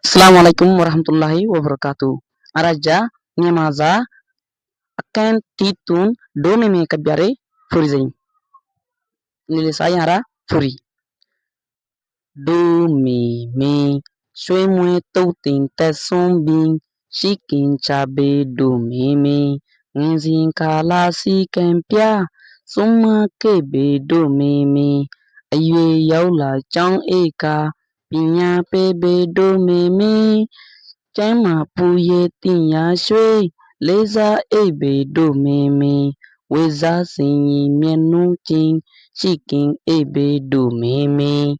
Assalamualaikum warahmatullahi wabarakatuh. Araja nyamaza akan titun do me kabyare furi zain. Nile saya hara furi. Do me sui mue tau ting te som bing shikin chabe do me ngizin kala si kempia summa kebe do me ayue yau la chong eka pinya pebe do me Chánh mà phu ye tin ya shui lê ra ê bề đồ mê mê quê ra sinh yi miên nu chinh chi kinh ê bề đồ mê mê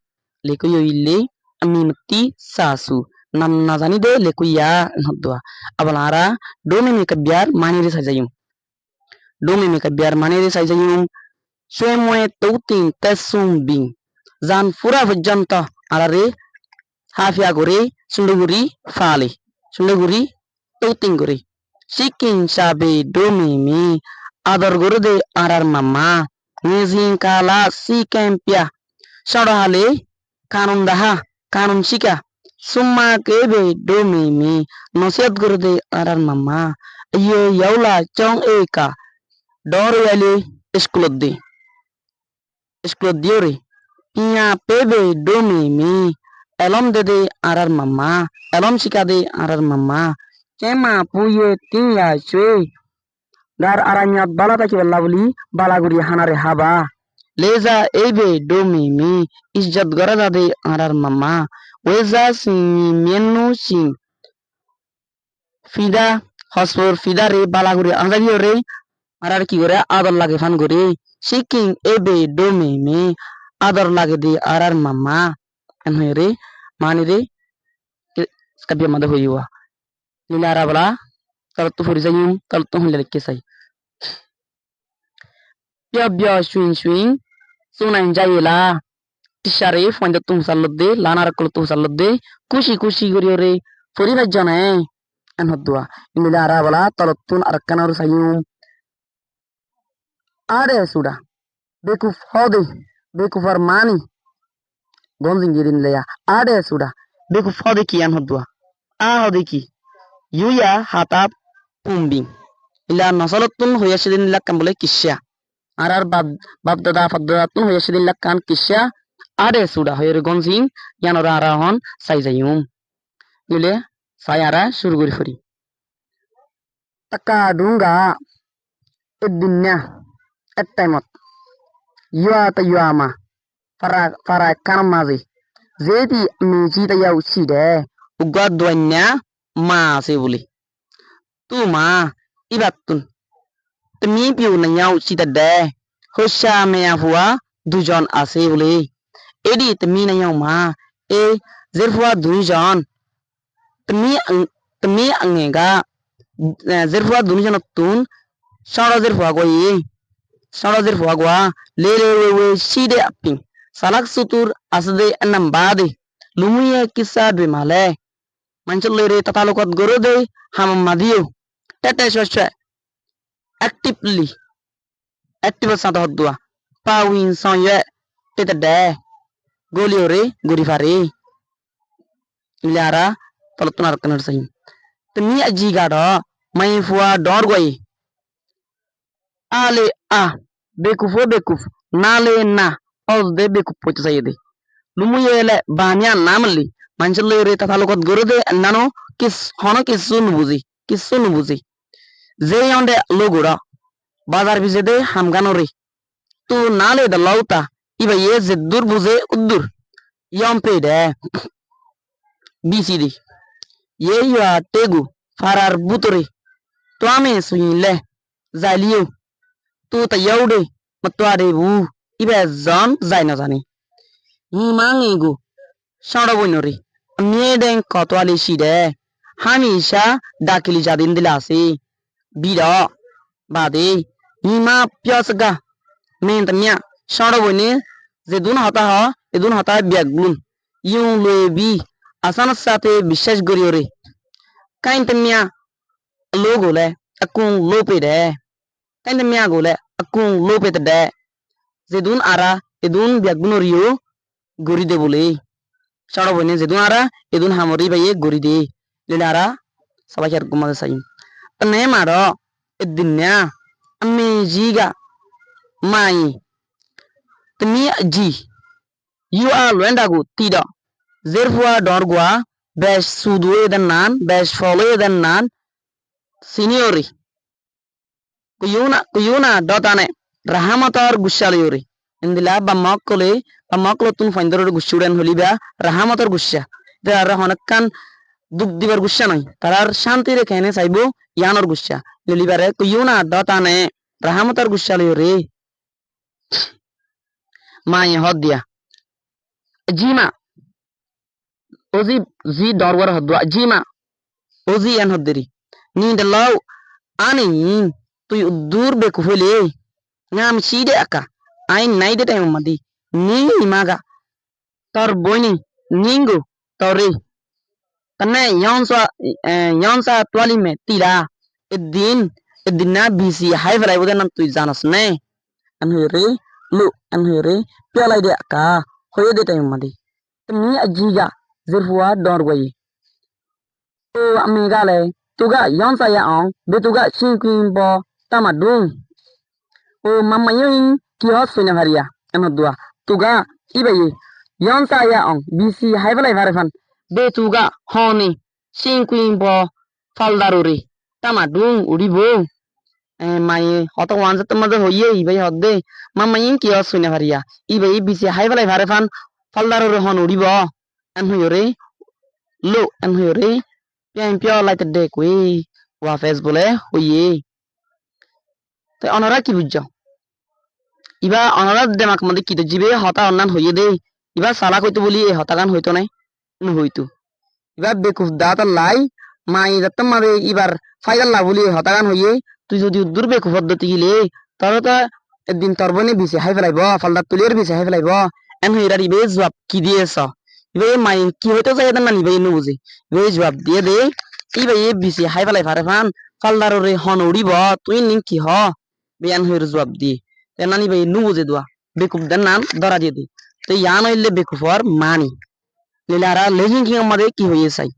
lê ko yo ile ami mati sasu nam na zani de lê ko ya nodwa abalara do me ka biar mani re sajayum do me ka biar mani re sajayum shui moe tu tin tesum bing zan fura vajanta alare hafia gore sunduguri fale sunduguri toutinguri sikin sabe domimi ador gurde arar mama ngezin kala si kempia sodahale kanun daha kanun sika summa kebe domimi nosiat gurde arar mama ayo yaula chong eka dor yale eskulodiore Inya pebe domimi elom dede arar mama elom sikade arar mama cema puye tinya cue dar aranya bala taki lavli bala guri hanare haba leza ebe domimi izzat garada de arar mama weza sinyi miennu sin fida hosfor fida re bala guri anjagi ore arar ki gore ador lage fan gore siking ebe domimi ador lage de arar mama en hoyre manire kabia mada hoyuwa lilara bala talatu furizayum talatu hunle kesai pia swing swing sunan jayela tishare fanda tum salode lanar kul tu salode kushi guriore furi bajana an hodwa lilara bala talatun arkanaru sayum are suda bekuf hode bekuf armani gonzingirin leya are suda bekuf hode ki an hodwa a hode ki yuya hatap pumbing ila nasalatun hoyasidin lakkan boleh kisya arar bab dada faddatun hoyasidin lakkan kisya ade suda hoyer gonzing yanora arahon saizayum nile sayara surguri furi taka dunga edinnya ettemot yuata yuama fara kanamazi zeti mijita yau side ugadwanya ma sebuli tuma ibatun temi piu na nyau sida de hosha meya huwa dujon ase bole edi temi na nyau ma e zerfua dujon temi angega zerfua dujon tun sara zerfua goyi sara zerfua gwa lele we side apping salak sutur asde anam bade lumuye kisa dwe male manchalere tatalukot gorode hamam madiyo tete shoshe active santa hodua pawin sonye tetade goliore gorifare ilara talatunar kanar sahin temi aji gado mai fua dorgoi ale a bekuf nale na osde bekuf poch sayede lumuyele banya namli manchalere tatalukot gorode nano kis hono kisun buzi ze yonde logura bazar bizede hamganore tu nale da lauta iba ye zeddur buze uddur yompede bcd ye yua tegu farar butore tuame suinle zaliyo tu ta yaude matwade bu iba zon zaina zani mangego shara bonore mieden kotwale shide hamisha dakili jadin dilase bida bade hima pyasga men tamya shara bone edun hata biaglun yung lebi asan sate বিশ্বাস goriore kain tamya logole akung lopede kain tamya gole akung lopete de zedun ara edun biagbunoriyo goride bole soro bone jedun ara edun hamori baye gori de lele ara sabakar gumade sayim ne maro edinnya amme jiga mai tmi ji you are lendagu tida therefore dorgwa besh sudu edanan besh follow edanan seniori kuyuna dotane rahamator gushaliori indila bamakole tun findoro gushuren holiba rahamator gusha dara honakkan duk dibar gusha nai tarar shanti re kene saibo yanor gusha lelibare kuyuna dotane rahamator gushaliori mai hoddia jima ozi zi dorwar hodwa jima ozi en hoddiri ni dalaw ani tuy udur be ku hole ngam shide aka ai naide tay madi ni maga tor boni ningo tore tanne yonsa twali me tira edin edina bisi hay falai bodan tuy janas ne an hore lu an hore pyalai de aka hoye de tay madi tmi ajiga zerfuwa dorwayi o amigale tuga yonsa ya on betuga chinkin bo tamadung o mamayin ki hosfina haria anodwa tuga ibaye yonsa ya on bisi haibalai varefan betuga honi chinkin bo faldaruri tamadung uribo maye hoto wanza tamade hoye ibaye hodde mamayin ki hosfina haria ibaye bisi haibalai varefan faldaruri hon uribo an huyore lo an huyore pian pio like de kwe wa facebook le hoye te onora ki bujjo iba onora demak mande ki jibe hota onnan hoye de iba sala কইতো বলি এই হতাগান হইতো নাই নু হইতো ইবা বেকুফ দাতা লাই মাই দত্তম মাবে ইবার ফাইদাল লা বলি হতাগান হইয়ে তুই যদি উদ্দুর বেকুফ পদ্ধতি গিলে তবে তো একদিন তরবনে বিছে হাই ফেলাইব ফালদা তুলির বিছে হাই ফেলাইব এন হইরা দিবে জবাব কি দিয়েছ ইবে মাই কি হইতো যায় না নিবে নু বুঝি ইবে জবাব দিয়ে দে ইবে বিছে হাই ফেলাই ফারে ফান ফালদারে হন উড়িব তুই নিন কি হ বেয়ান হইর জবাব দি তেনানি বে নু বুঝে দোয়া বেকুফ দেন নাম ধরা দিয়ে দি তো ইয়ান হইলে বেকুফর মানি লেলারা লেজিং কি আমাদের কি হইয়ে চাই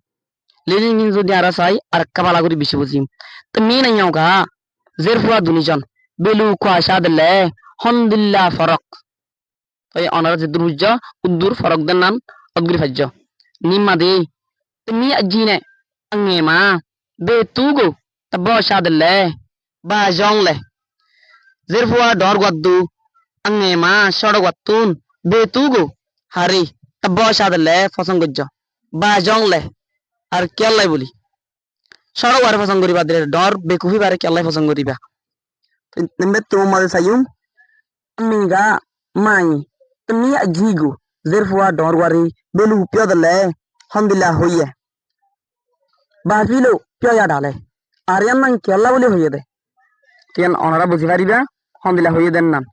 লেজিং যদি আরা চাই আর কাবালা করে বেশি বুঝি তো মি নাই গা জেরফুয়া দুনিজন বেলু কোয়াশা দিলে হনদিল্লা ফরক তো অনারা যে দুরুজ্জ উদ্দুর ফরক দেন নাম অগ্রি ফাজ্য নিম্মা দে তুমি আজিনে আঙ্গে মা বে তুগো তব শাদলে বা জংলে zerfuwa dor gwaddu ange ma shoro gwattun betugo hari tabbo shadle fasong gojjo ba jongle ar kellai boli shoro war fasong goriba dire dor bekuhi bare kellai fasong goriba nembe to mal sayum amiga mai tmi ajigo zerfuwa dor wari belu pyodle alhamdulillah hoye ba filo pyoya dale aryan nang kella boli hoye de tian onara buzi pariba alhamdulillah hoye den nam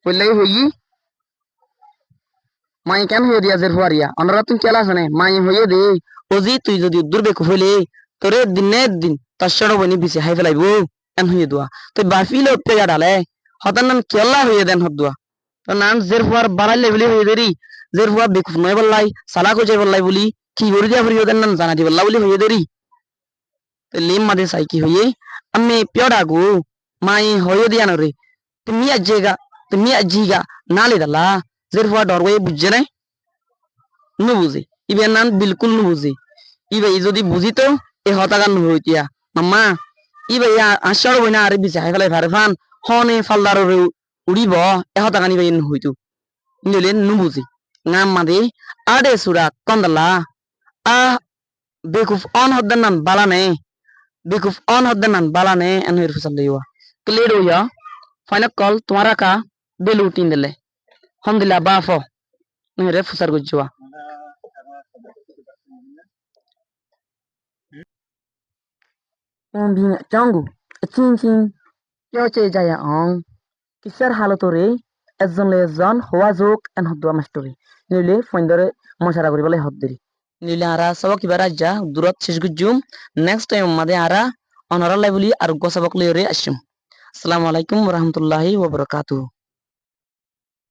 বললাই হই মাই কেন হয়ে দিয়া জের ফুয়ারিয়া অনরা তুমি কেলা শোনে মাই হয়ে দে OG তুই যদি দুর্বে কুফলে তোরে দিন তসড় বনি বিছে হাই ফেলাইব এন হয়ে দোয়া তুই বাফি লোক পেয়া ডালে হতান নাম কেলা হয়ে দেন হদুয়া তো নাম জের ফুয়ার বাড়াই লেভেলে হয়ে দেরি জের ফুয়া বেকুফ নয় বললাই সালা কো যাই বললাই বলি কি করে দিয়া ফরিও দেন নাম জানা দি বললা বলি হয়ে দেরি তো লিম মাদে সাই কি হয়ে আমি পেয়াডা গো মাই হয়ে দিয়া নরে তুমি আজেগা তুমি ajiga nale dala zerfa dorwe bujjene nu buzi ibe nan bilkul nu buzi ibe jodi buzi to e hatagan nu hoitia mamma ibe ya asharo bina are bise hay falai farfan hone fallaro udibo e hatagan ibe nu hoitu nile nu buzi ngam made ade sura kondala a bekuf on hodanan balane bekuf on hodanan balane en hir fasal dewa clear ho ya final call tumhara ka bell उठीन दिले हम दिला बाफो मेरे फुसर गुजुआ हम भी चांगू चिन चिन क्यों चे जाया आंग किसर हालतो रे একজন লেজন হওয়া যোগ এন হদুয়া মাস্টরি নিলে ফইন্দরে মশারা করি বলে হদ্দিরি নিলে আরা সবক ইবার যা দূরত শেষ গুজুম নেক্সট টাইম মাদে আরা অনারা লাইবলি আর গোসাবক লইরে আসুম আসসালামু আলাইকুম ওয়া রাহমাতুল্লাহি ওয়া বারাকাতুহু